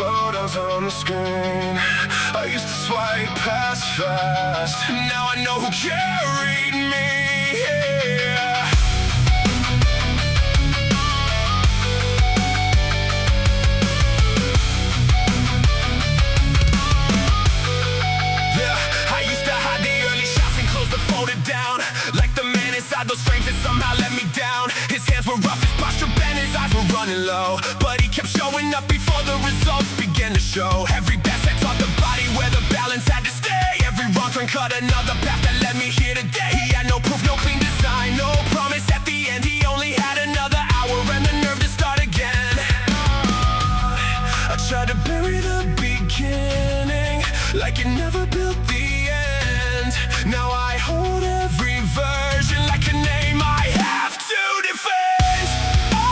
photos on the screen. I used to swipe past fast. Now I know who carried me, yeah. Yeah, I used to hide the early shots and close the folded down, like the man inside those frames that somehow let me down. His hands were rough, his posture bent, his eyes were running low, but he kept showing up before the results began to show. Every pass that taught the body where the balance had to stay. Every wrong turn cut another path that led me here today. He had no proof, no clean design, no promise at the end. He only had another hour and the nerve to start again. I tried to bury the beginning, like it never built the end. Now I hold every version like a name I have to defend.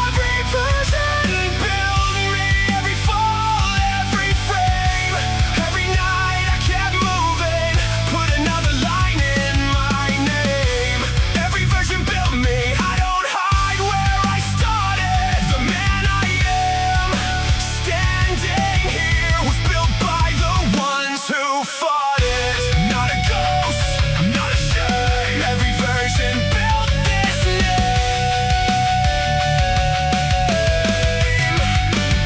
Every version built me, every fall, every frame. Every night I kept moving, put another line in my name. Every version built me, I don't hide where I started. The man I am, standing here, was built by the ones who fought it. Not a ghost, not a shame. Every version built this name.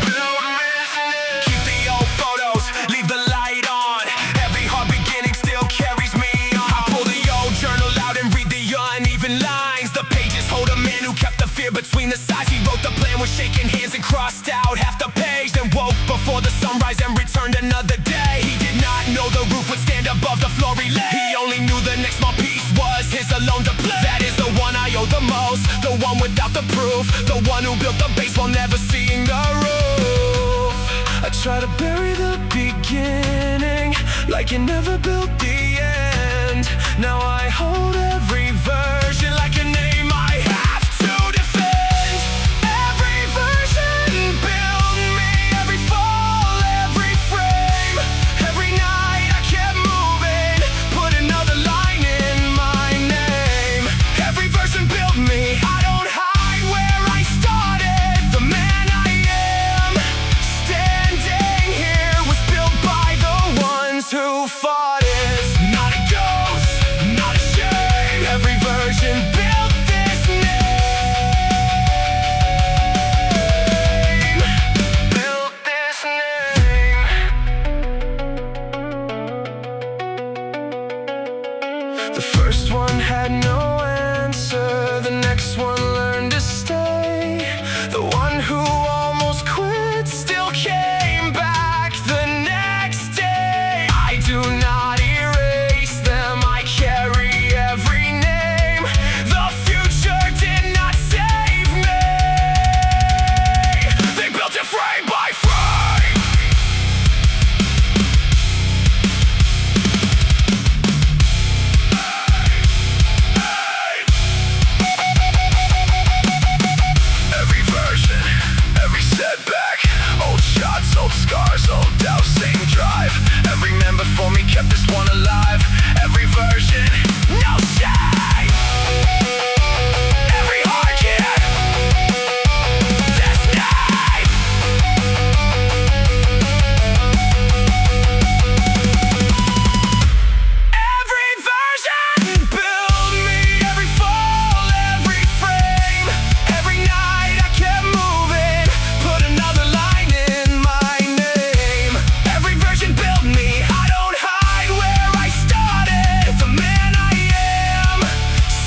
Built this name. Keep the old photos, leave the light on. Every hard beginning still carries me on. I pull the old journal out and read the uneven lines. The pages hold a man who kept the fear between the sides. He wrote the plan with shaking hands and crossed out half the page, then woke before the sunrise and returned another day. He did not know the roof would stand above the floor he lay. He only knew the next small piece was his alone to play. That is the one I owe the most, the one without the proof, the one who built the base while never seeing the roof. I try to bury the beginning, like it never built the end. Now I hold every version like a name I have to defend. Every version built me, every fall, every frame. Every night I kept moving, put another line in my name. Every version built me, I don't hide where I started. The man I am, standing here, was built by the ones who fought it. Not a ghost, not a shame. Every version built this name. Built this name. The first one had no answer, the next one learned to stay. The one who almost quit still came back the next day. I do not erase them, I carry every name. The future did not save me. They built it frame by frame. Every version, every setback, old shots, old scars, old doubts, same drive. Every man before me kept this one alive. Every version, no shame. Every hard kid, this name. Every version built me, every fall, every frame. Every night I kept moving, put another line in my name. Every version built me, I don't hide where I started. The man I am,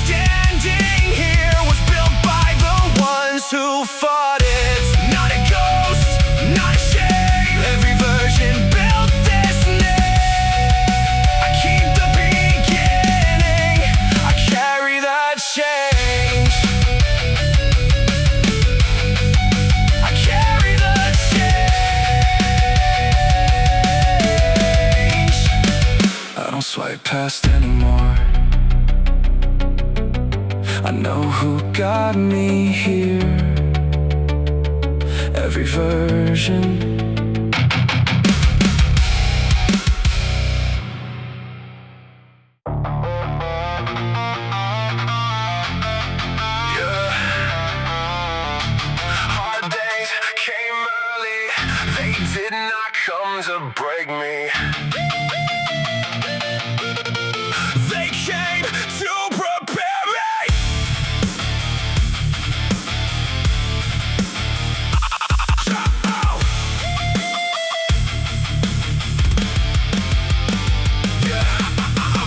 standing here, was built by the ones who fought it. Not a ghost, not a shame. Every version built this name. I keep the beginning, I carry that change. I carry the change. I don't swipe past anymore. I know who got me here. Every version. Yeah. Hard days came early, they did not come to break me. They came to prepare me.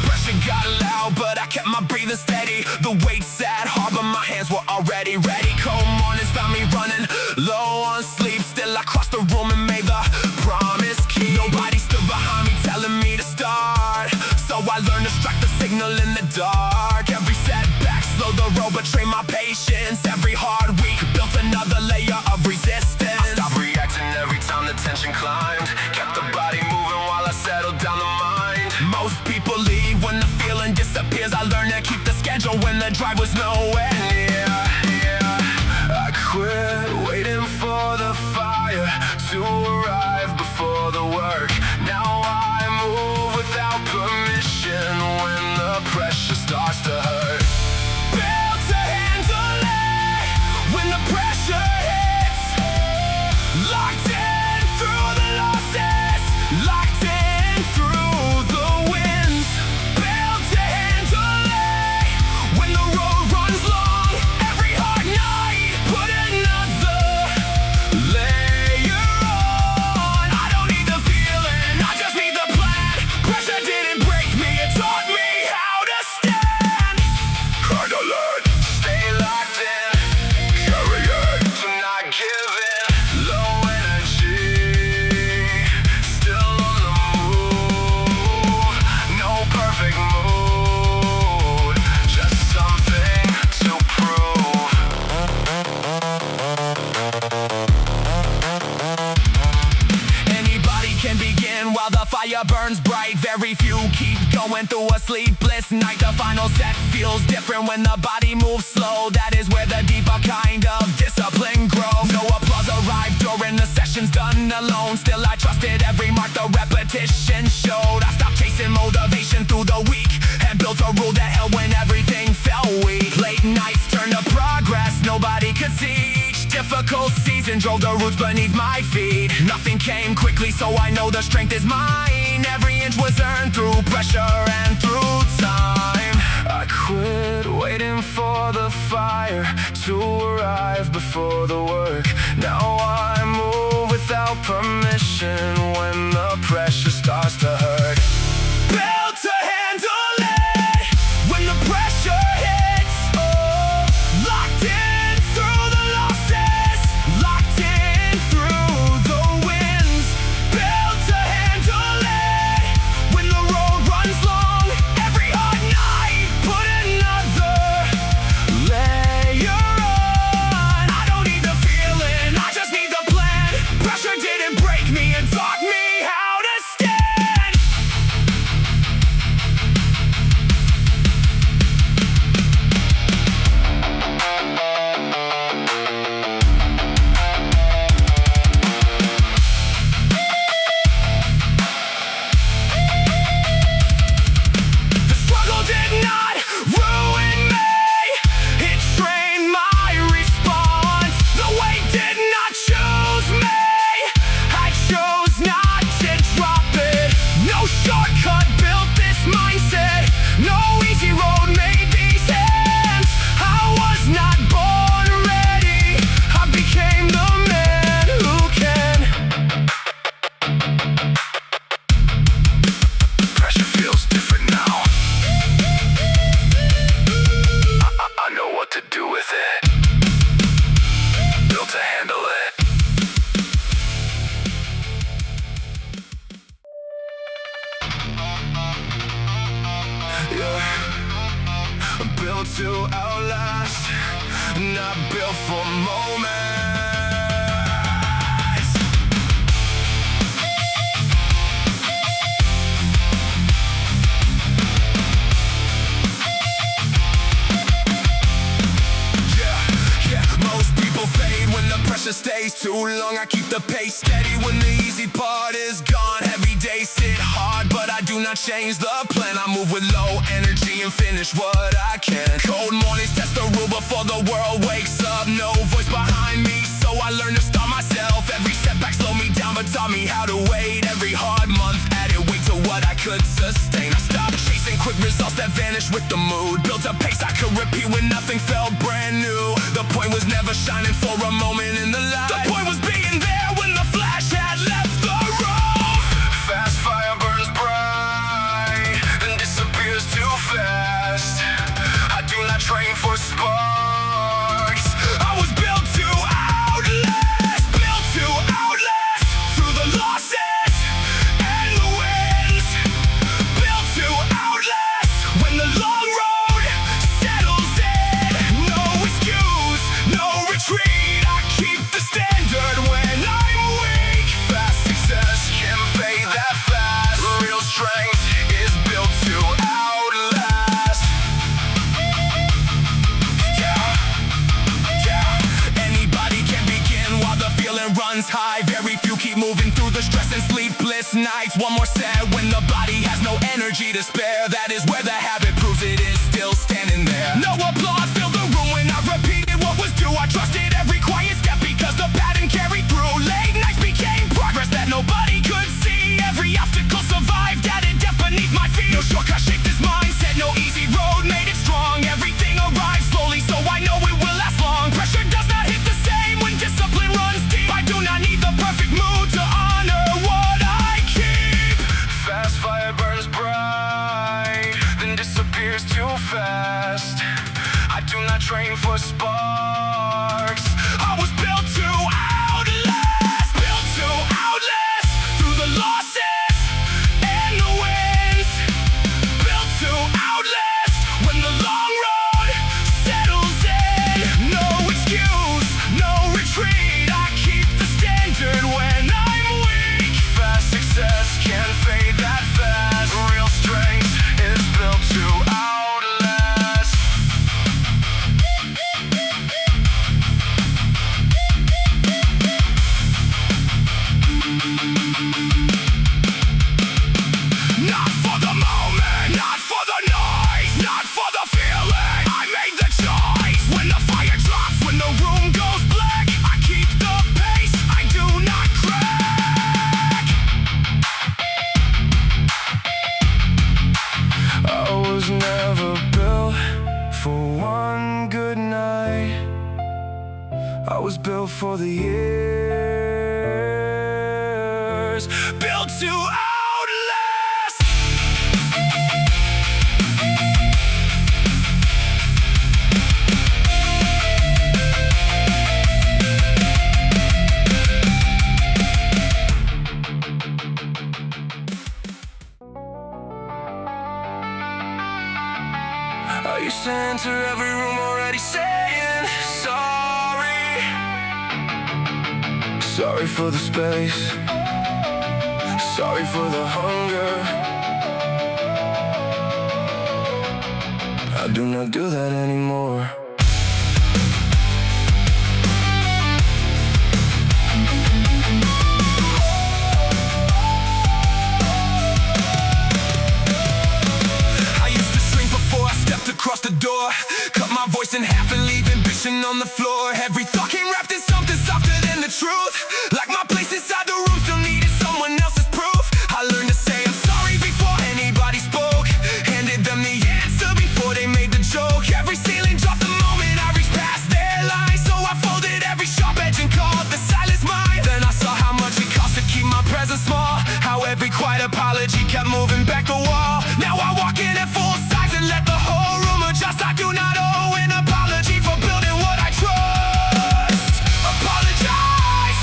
Pressure got loud, but I kept my breathing steady. The weight sat hard, but my hands were already ready. Cold mornings found me running low on sleep. Still I crossed the room and made the promise keep. Nobody stood behind me telling me to start, so I learned to strike the signal in the dark. Every setback slowed the road but trained my patience. Every hard week built another layer of resistance. I stopped reacting every time the tension climbed. Kept the body moving while I settled down the mind. Most people leave when the feeling disappears. I learned to keep the schedule when the drive was nowhere near. I quit waiting for the fire to arrive before the work. Now I move without permission when the pressure starts to hurt. Built to handle it when the pressure hits. Locked in through the losses, locked in through the wins. Built to handle it when the road runs long. Every hard night put another layer on. I don't need the feeling, I just need the plan. Pressure didn't break me, it taught me how to stand. Hard to learn, stay locked in, carry it, to not give in. Low energy, still on the move. No perfect mood, just something to prove. Anybody can begin while the fire burns bright. Very few keep going through a sleepless night. The final set feels different when the body moves slow. That is where the deeper kind of discipline grows. No applause arrived during the sessions done alone. Still I trusted every mark the repetition showed. I stopped chasing motivation through the week and built a rule that held when everything felt weak. Late nights turned to progress nobody could see. Each difficult season drove the roots beneath my feet. Nothing came quickly, so I know the strength is mine. Every inch was earned through pressure and through time. I quit waiting for the fire to arrive before the work. Now I move without permission when the pressure starts to hurt. Built to handle it when the pressure hits. Locked in through the losses, locked in through the wins. Built to handle it when the road runs long. Every hard night put another layer on. I don't need the feeling, I just need the plan. Pressure didn't break me and taught me how to stand. The struggle did not ruin me, it trained my response. The weight did not choose me, I chose not to drop it. No shortcut built this mindset, no easy road made these hands. I was not born ready, I became the man who can. Pressure feels different now. I know what to do with it. Built to handle it. Yeah. Built to outlast, not built for moments. Most people fade when the pressure stays too long. I keep the pace steady when the easy part is gone. Every day sit hard, but I do not change the plan. I move with low energy and finish what I can. Cold mornings test the rule before the world wakes up. No voice behind me, so I learn to start myself. Every setback slow me down, Mama taught me how to wait. Every hard month added weight to what I could sustain. I stopped chasing quick results that vanished with the mood. Built a pace I could repeat when nothing felt brand new. The point was never shining for a moment in the light. The point was being there when the flash had left the room. Fast fire burns bright, then disappears too fast. I do not train for sparks. I was built to outlast, built to outlast through the losses and the wins. Built to outlast when the long road settles in. No excuse, no retreat. I keep the standard when I'm weak. Fast success can fade that fast. Real strength is built to outlast. Anybody can begin while the feeling runs high. Very few keep moving through the stress and sleepless nights. One more set when the body has no energy to spare. That is where the habit proves it is still standing there. No applause filled the room when I repeated what was due. I trusted every quiet step because the pattern carried through. Late nights became progress that nobody could see. Every obstacle survived, added depth beneath my feet. No shortcut shaped this mindset, no easy road made it strong. Everything arrives slowly, so I know it will last long. Pressure does not hit the same when discipline runs deep. I do not need the perfect mood to honor what I keep. Fast fire burns bright, then disappears too fast. I do not train for sparks. I was built to outlast, built to outlast through the losses and the wins. Built to outlast when the long road settles in. No excuse, no retreat. I keep the standard when I'm weak. Fast success can fade that fast. Real strength is built to outlast. Not for the moment, not for the noise, not for the feeling. I made the choice. When the fire drops, when the room goes black, I keep the pace, I do not crack. I was never built for one good night. I was built for the years. Built to outlast. I used to enter every room already saying sorry. Sorry for the space, sorry for the hunger. I do not do that anymore. I used to shrink before I stepped across the door. Cut my voice in half and leave ambition on the floor. Every thought came wrapped in something softer than the truth. Like my place inside the room still needed someone else's proof. I learned to say I'm sorry before anybody spoke. Handed them the answer before they made the joke. Every ceiling dropped the moment I reached past their line. So I folded every sharp edge and called the silence mine. Then I saw how much it cost to keep my presence small. How every quiet apology kept moving back the wall. Now I walk in at full size and let the whole room adjust. I do not owe an apology for building what I trust. Apologize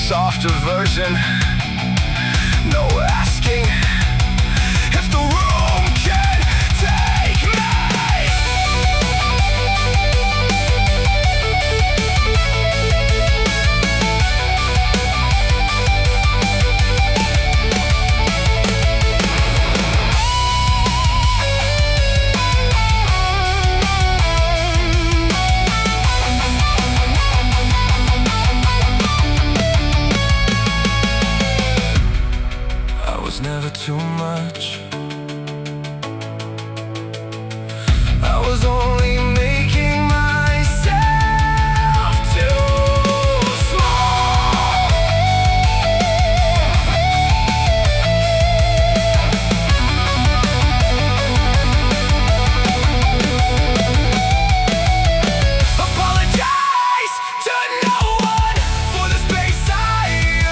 softer version. No asking if the room can take me. Never too much. I was only making myself too small. Apologize to no one for the space I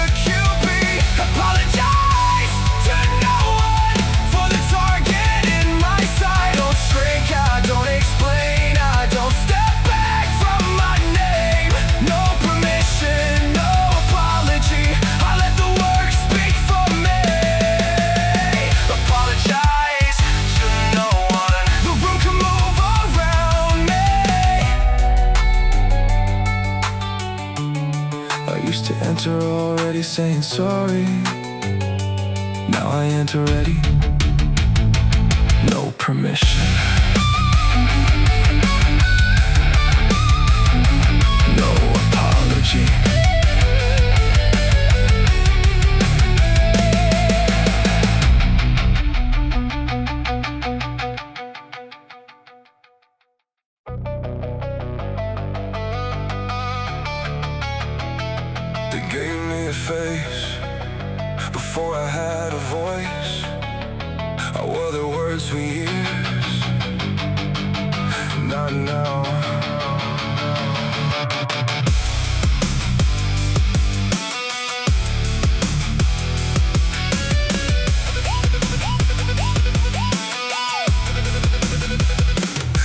occupy. Apologize to no one for the target in my sight. Don't shrink, I don't explain, I don't step back from my name. No permission, no apology, I let the work speak for me. Apologize to no one, the room can move around me. I used to enter already saying sorry. Now I enter ready, no permission, no apology. They gave me a face before I had a voice. I wore their words for years, not now.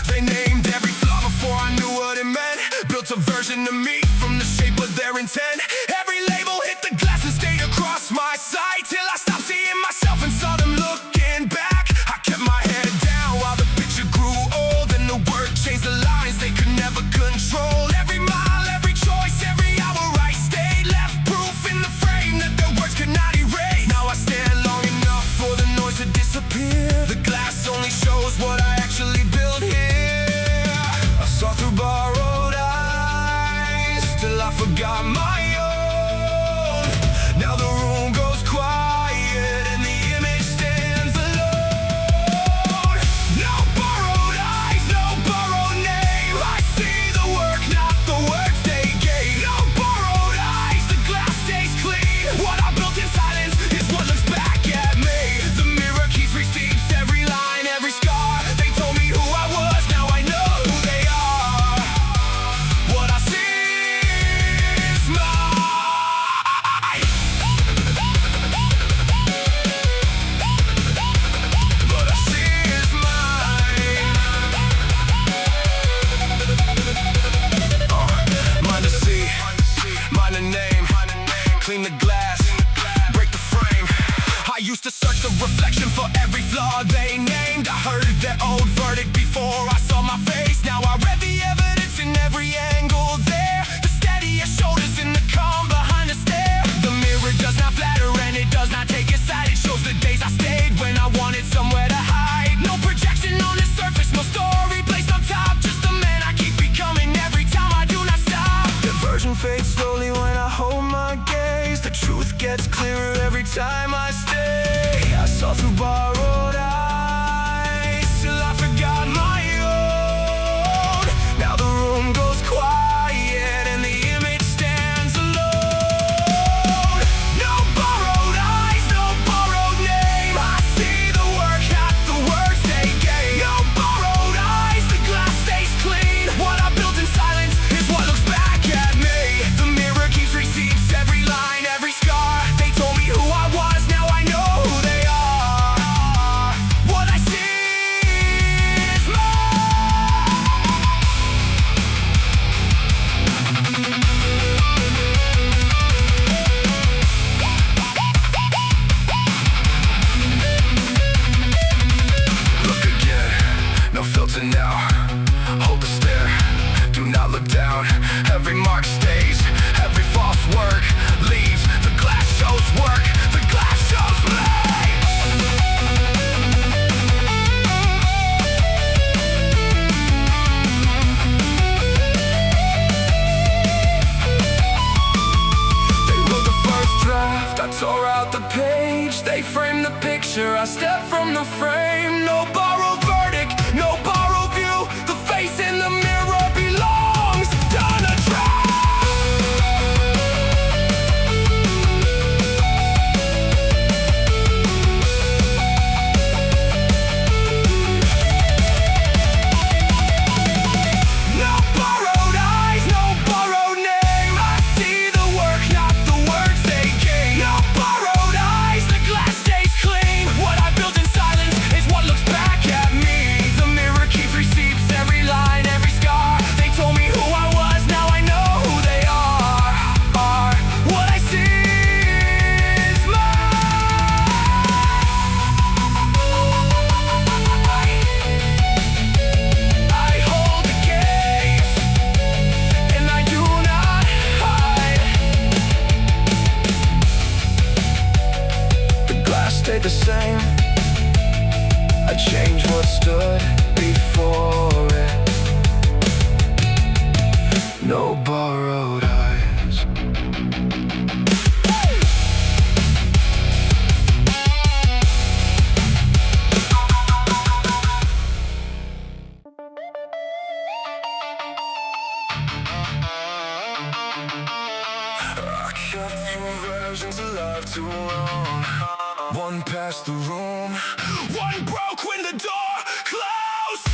They named every flaw before I knew what it meant. Built a version of me from the shape of their intent. Every label hit the glass and stayed across my sight till I stopped seeing myself and saw them looking back. I kept my head down while the picture grew old and the word changed the lines. filter now. Hold the stare, do not look down. Every mark stays, every false work leaves. The glass shows work, the glass shows me. I tore out the page, they framed the picture. I stepped from the frame. No borrowed verdict, no borrowed view. The face in the mirror belongs to the No borrowed eyes, no borrowed name. I see the work, not the words they gain. No borrowed eyes, the glass stays clean. What I built in silence is what looks back at me. The mirror keeps receipts, every line, every scar. They told me who I was, now I know who they are. What I see is mine. I hold the gaze, and I do not hide. The glass stayed the same. I changed what stood before it. No borrowed eyes. I kept two versions alive too long. One passed the room, one broke when the door closed.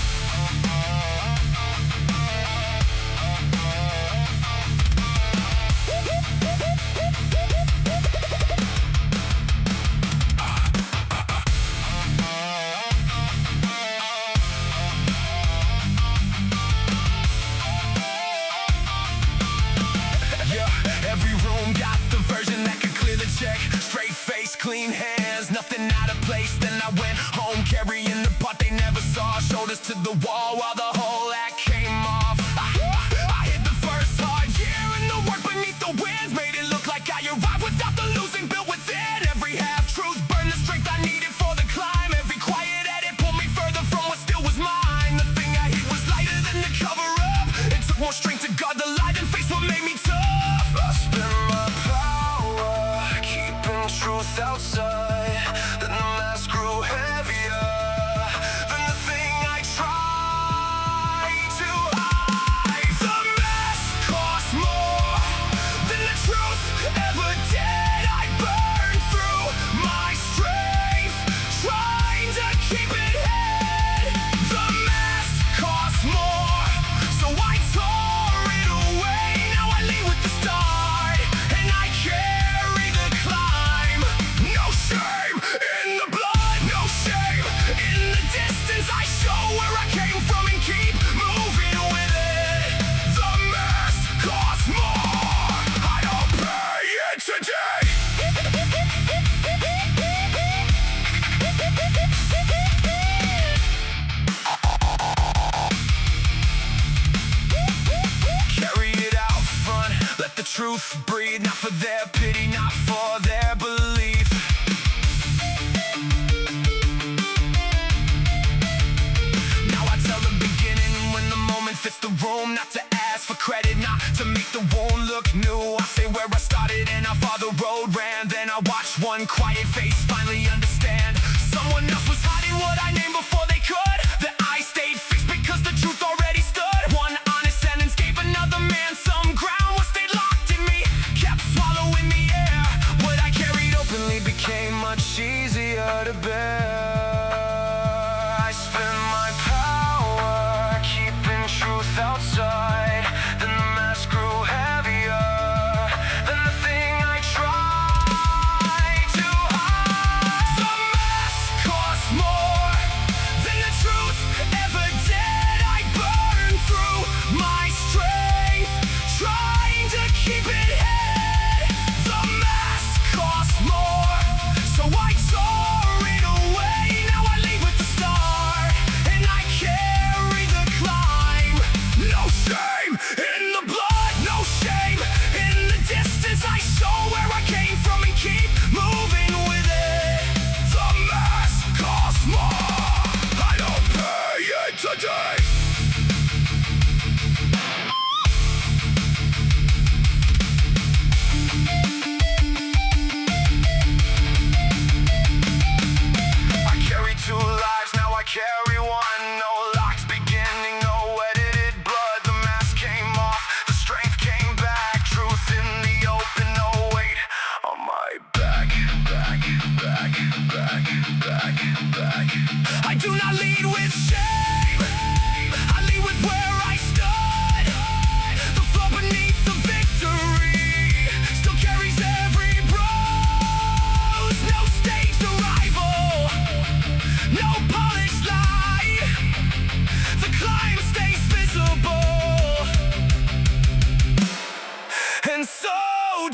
Yeah, every room got the version that could clear the check. Straight face, clean hands, nothing out of place. Then I went home carrying the part they never saw. Shoulders to the wall while the whole act came off. I hit the first hard year and the work beneath the winds made it look like I arrived without the losing built within. Every half-truth burned the strength I needed for the climb. Every quiet edit pulled me further from what still was mine. The thing I hit was lighter than the cover-up. It took more strength to guard the light and face what made me tough. I spent my power keeping truth outside. Then the mask grew heavier than the thing I tried to hide. The mask cost more than the truth ever did. I burned through my strength trying to keep it hid. The mask cost more, so I tore it away. Now I lead with the start, and I carry the climb. No shame in the blood, no shame in the distance. I show where I came from and keep moving with it. The mask costs more, I don't pay it today. Carry it out front, let the truth breathe. Not for their pity, not for their belief. Now I tell the beginning when the moment fits the room. Not to ask for credit, not to make the wound look new. I say where I started and how far the road ran. Then I watch one quiet face finally understand. Someone else was hiding what I named before they could. That I stayed fixed because the truth already stood. One honest sentence gave another man some ground. What stayed locked in me kept swallowing the air. What I carried openly became much easier to bear. I spend my power keeping truth outside.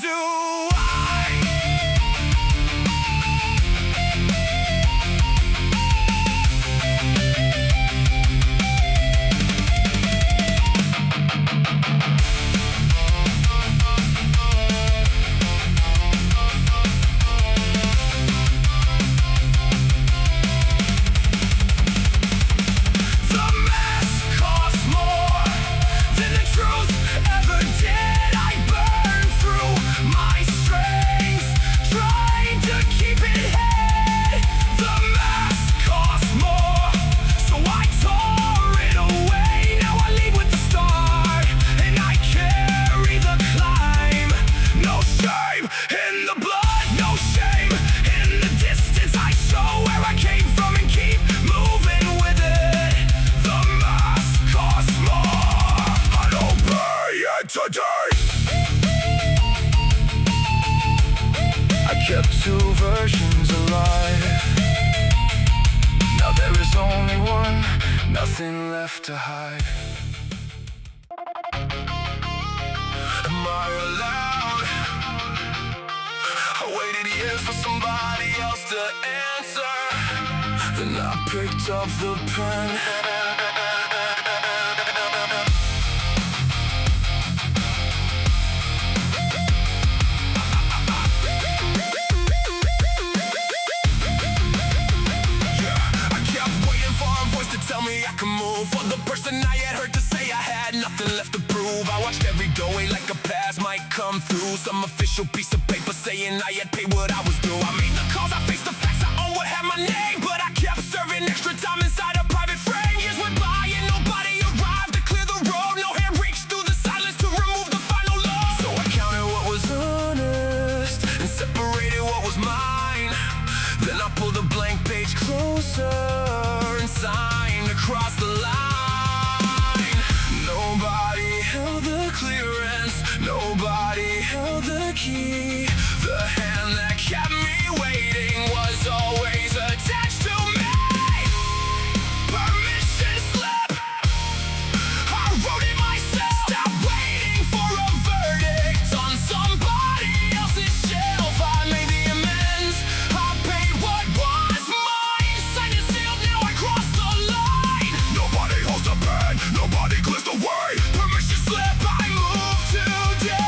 do I? Kept two versions alive. Now there is only one, nothing left to hide. Am I allowed? I waited years for somebody else to answer. Then I picked up the pen. I can move for the person I had heard to say I had nothing left to prove. I watched every doorway like a pass might come through. Some official piece of paper saying I had paid what I was due. I made the calls, I faced the facts, I own what had my name, but I kept serving extra time inside a private frame. Years went by and nobody arrived to clear the road. No hand reached through the silence to remove the final load. So I counted what was honest and separated what was mine. Then I pulled a blank page closer and signed across the line. Nobody held the clearance, nobody held the key. The hand that kept me waiting was always attached to me. Permission slip, I wrote it myself. Stop waiting for a verdict on somebody else's shelf. I made the amends, I paid what was mine. Signed and sealed, now I crossed the line. Nobody holds the pen, nobody clears the way. Permission slip, I move today.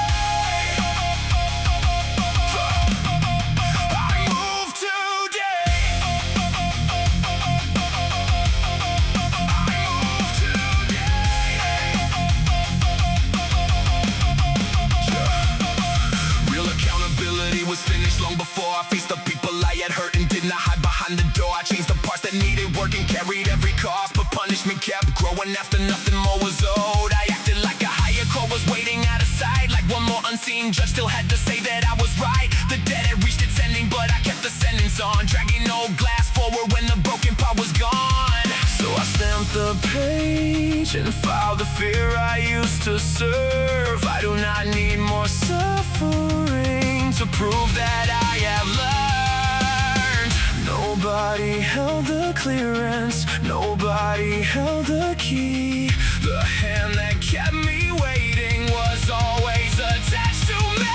Finished long before I faced the people I had hurt and did not hide behind the door. I changed the parts that needed work and carried every cost, but punishment kept growing after nothing more was owed. I acted like a higher call was waiting out of sight, like one more unseen judge still had to say that I was right. The debt had reached its ending, but I kept the sentence on, dragging old glass forward when the broken part was gone. So I stamped the page and filed the fear I used to serve. I do not need more suffering to prove that I have learned. Nobody held the clearance, nobody held the key. The hand that kept me waiting was always attached to me.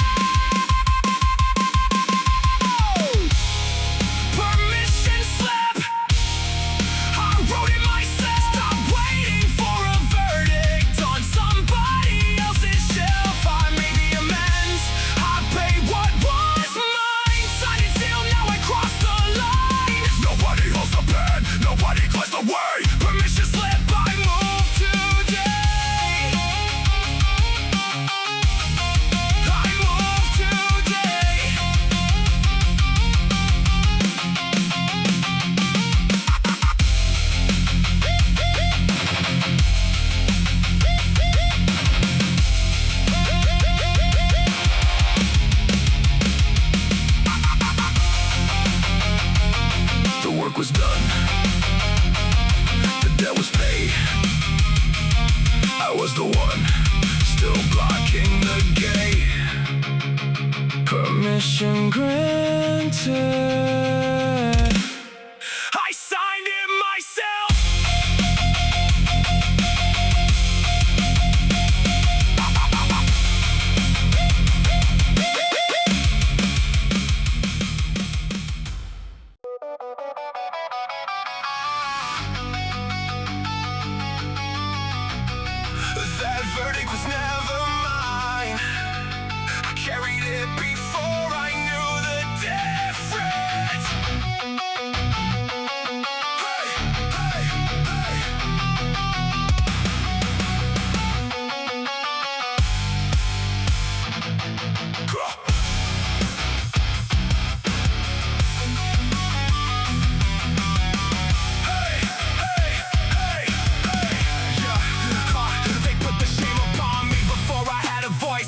Permission slip, I wrote it myself. Stop waiting for a verdict on somebody else's shelf. I made the amends, I paid what was mine. Signed and sealed, now I crossed the line. Nobody holds the pen, nobody clears the way. Permission slip, I move today. I move today. The work was done, the debt was paid. I was the one still blocking the gate. Permission granted. I signed it myself. verdict was never mine. I carried it before I knew the difference. Hey, hey, hey.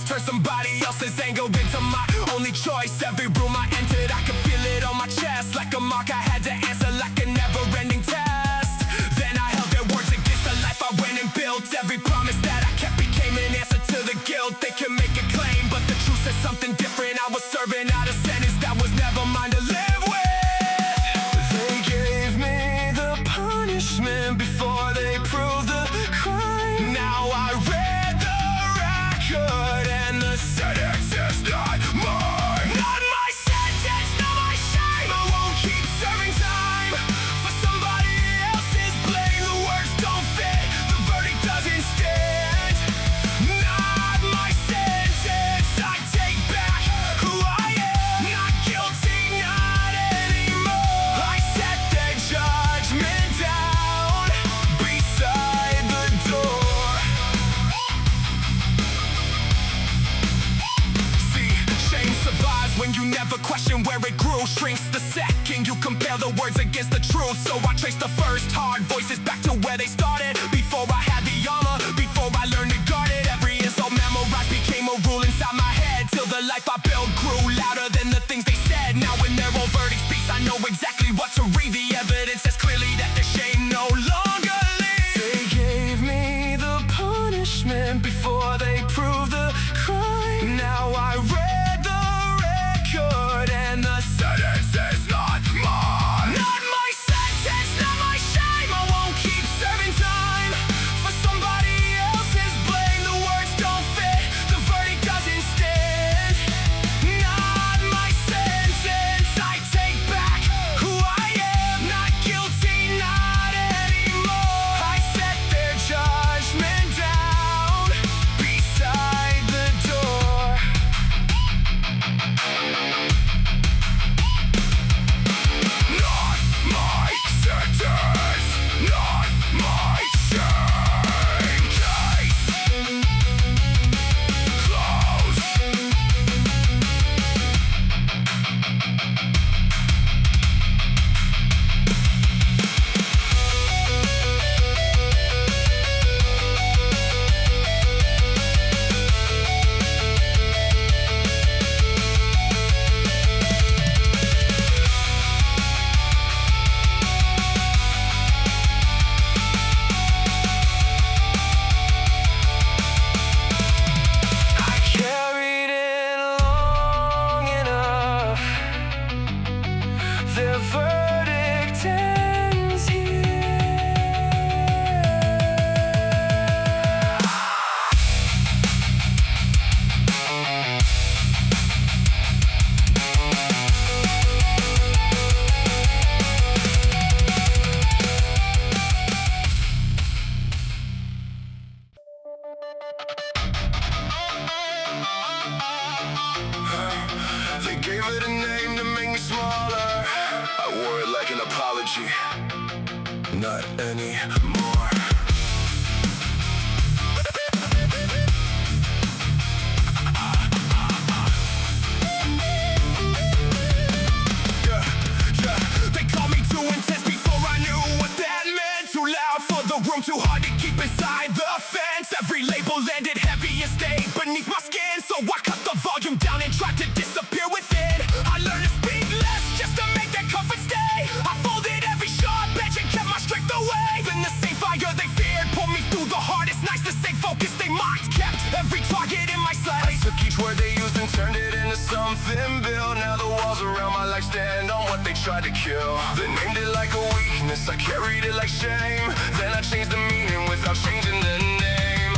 Turn somebody else's anger into my only choice. Every room I entered, I could feel it on my chest. Like a mark I had to answer, like a never-ending test. Then I held their words against the life I went and built. Every promise that I kept became an answer to the guilt. They can make a claim, but the truth says something different. I was serving out a sentence that was never mine to live with. They gave me the punishment before they proved the crime. Now I read the record, the sentence is not mine. Not my sentence, not my shame. I won't keep serving time for somebody else's blame. The words don't fit, the verdict doesn't stand. Not my sentence, I take back who I am. Not guilty, not anymore. I set their judgment down beside the door. Survives when you never question where it grew. Shrinks the second you compare the words against the truth. So I trace the first hard voices back to where they started. Before I had the armor, before I learned to guard it. Every insult memorized became a rule inside my head. Till the life I built grew louder than the things they said. Now when their own verdict speaks, I know exactly what to read. The evidence says clearly that the shame no longer leads. They gave me the punishment before they proved the crime. Now I read the record, and the sentence is not mine. Not my sentence, not my shame. I won't keep serving time for somebody else's blame. The words don't fit, the verdict doesn't stand. Not my sentence, I take back who I am. Not guilty, not anymore. I set their judgment down beside the door. Not my sentence, not my shame. Case closed. I carried it long enough. The verdict ends here. They gave it a name to make me smaller. I wore it like an apology. Not anymore. They called me too intense before I knew what that meant. Too loud for the room, too hard to keep inside the fence. Every label landed heavy and stayed beneath my skin. So I cut the volume down and tried to disappear within. I learned to speak less just to make that comfort stay. I folded every sharp edge and kept my strength away. Then the same fire they feared pulled me through the hardest nights. The same focus they mocked kept every target in my sight. I took each word they used and turned it into something built. Now the walls around my life stand on what they tried to kill. They named it like a weakness, I carried it like shame. Then I changed the meaning without changing the name.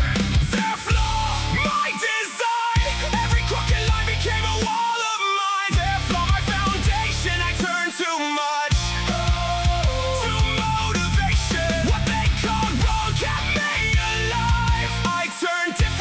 Their flaw, my design. Every crooked line became a wall of mine. Their flaw, my foundation. I turned too much to motivation. What they called wrong kept me alive. I turned different.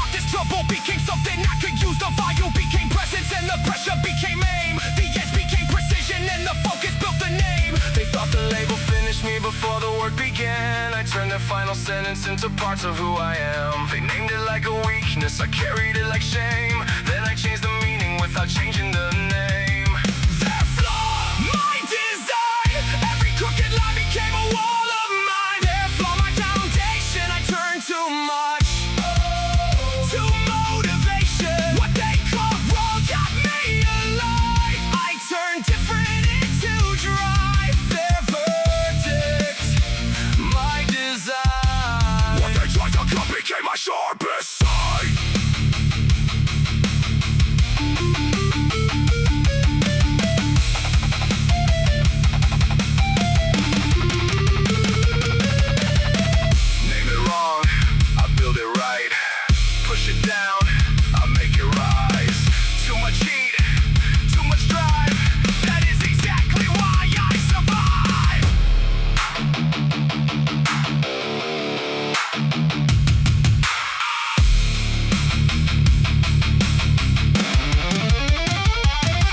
thought this trouble became something I could use. The volume became presence and the pressure became aim. The edge became precision and the focus built the name. They thought the label finished me before the work began. I turned their final sentence into parts of who I am. They named it like a weakness, I carried it like shame. Then I changed the meaning without changing the name. Their flaw, my design. Every crooked line became a wall of mine. Their flaw, my foundation. I turned too much to motivation. What they called wrong got me alive. I turned different into drive. Their verdict, My design. what they tried to cut became my sharpest side. Name it wrong, I build it right. Push it down, I make it rise. Too much heat, too much drive. That is exactly why I survive.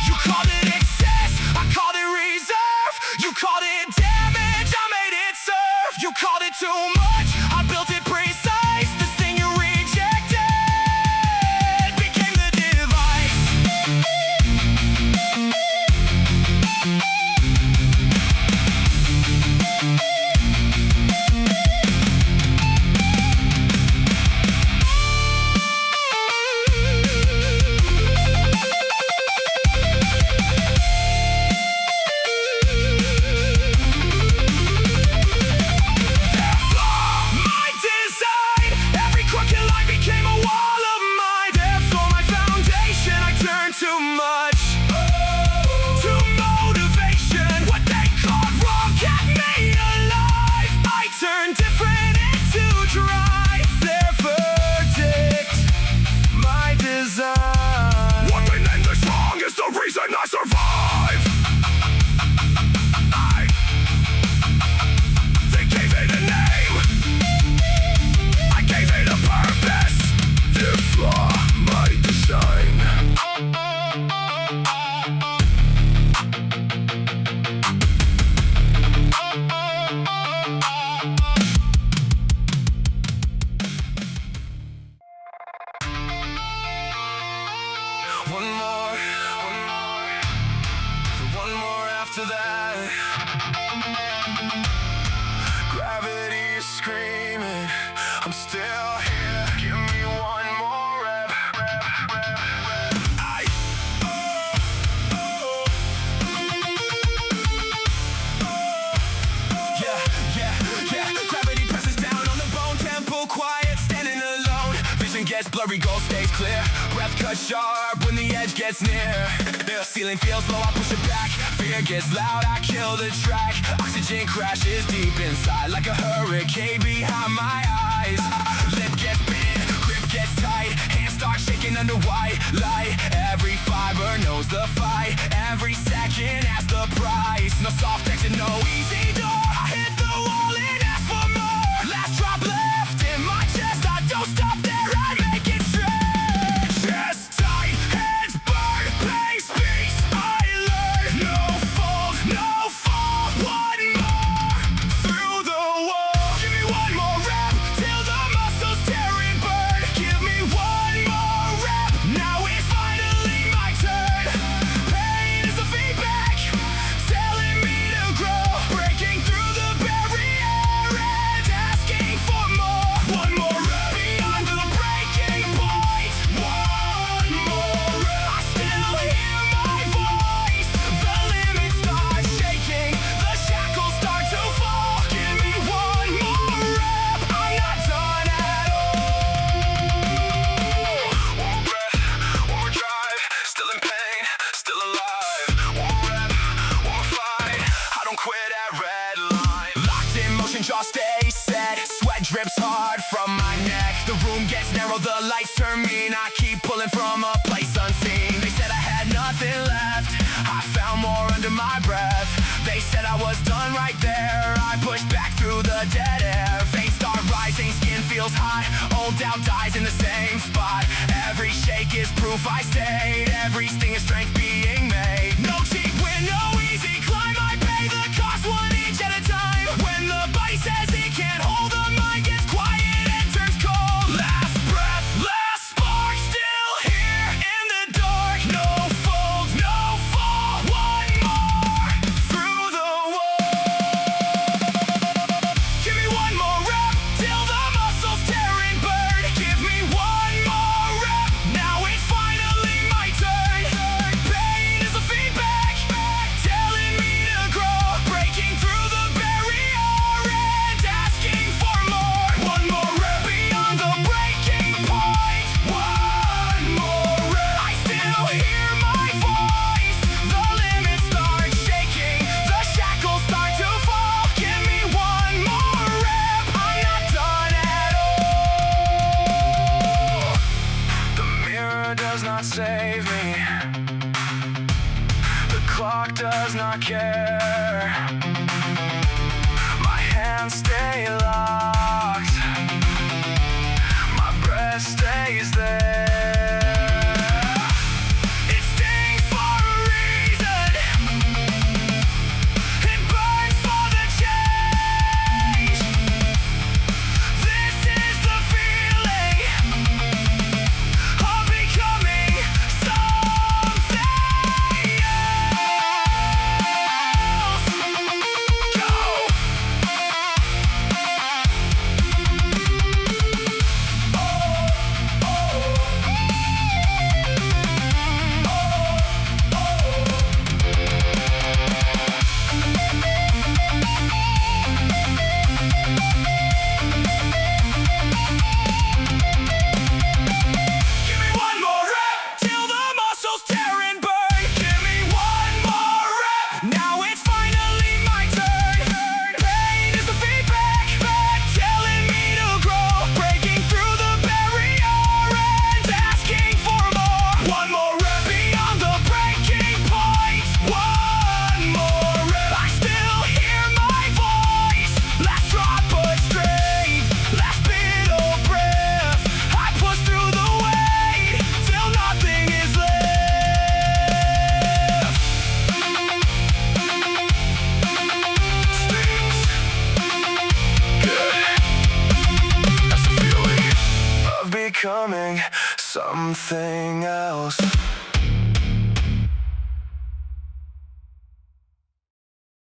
You called it excess, I called it reserve. You called it damage, I made it serve. You called it too much, I built it precise. This thing you rejected became the device. My design, every crooked line became a wall of mine. Therefore my foundation, I turned too much to motivation. What they called wrong kept me alive. I turned different into drive. Their verdict, My design. what they named as wrong is the reason I survive. They gave it a name, I gave it a purpose. Their flaw, my design. One more after that. Gravity is screaming, I'm still here. Give me one more rep. Aye. Yeah. Gravity presses down on the bone. Tempo quiet, standing alone. Vision gets blurry, goal stays clear. Breath cuts sharp when the edge gets near. The ceiling feels low, I push it back. Fear gets loud, I kill the track. Oxygen crashes deep inside like a hurricane behind my eyes. Lip gets big, grip gets tight. Hands start shaking under white light. Every fiber knows the fight. Every second has the price. No soft exit, no easy door. I hit the wall and ask for more. Last drop left in my chest. I don't stop there, I make it stretch. Chest tight, hands burn, pace speaks. I learn. No fall, one more through the wall. Give me one more rep till the muscles tear and burn. Give me one more rep. Now it's finally my turn. Pain is the feedback telling me to grow. Breaking through the barrier and asking for more. One more rep beyond the breaking point. One more rep. I still hear my voice. The limits start shaking. The shackles start to fall. Give me one more rep. I'm not done at all. One breath, one more drive. Still in pain, still alive. One rep, one more fight. I don't quit at red line. Locked in motion, jaw stays set. Sweat drips hard from my neck. The room gets narrow, the lights turn mean. I keep pulling from a place unseen. They said I had nothing left. I found more under my breath. They said I was done right there. I pushed back through the dead air. Veins start rising. rising, skin feels hot. Old doubt dies in the same spot. Every shake is proof I stayed. Every sting is strength being made. No cheap win, no easy climb. I pay the cost 1 inch at a time. When the body says it can't hold, the mind gets quiet and turns cold. Last breath, last spark, still here in the dark. No fold, no fall, one more through the wall. Give me one more rep till the muscles tear and burn. Give me one more rep, now it's finally my turn. Pain is the feedback, telling me to grow. Breaking through the barrier and asking for more. One more rep beyond the breaking point. One more rep, I still hear my voice. The limits start shaking, the shackles start to fall. Give me one more rep, I'm not done at all. The mirror does not save me. The clock does not care. My hands stay locked. My breath stays there. It stings for a reason. It burns for the change. This is the feeling of becoming something else. Go! Give me one more rep till the muscles tear and burn. Give me one more rep, now it's finally my turn. Pain is the feedback, telling me to grow. Breaking through the barrier and asking for more. One more rep beyond the breaking point. One more rep, I still hear my voice. Last drop of strength, last bit of breath. I push through the weight till nothing is left. Stings. Good. That's the feeling of becoming something else.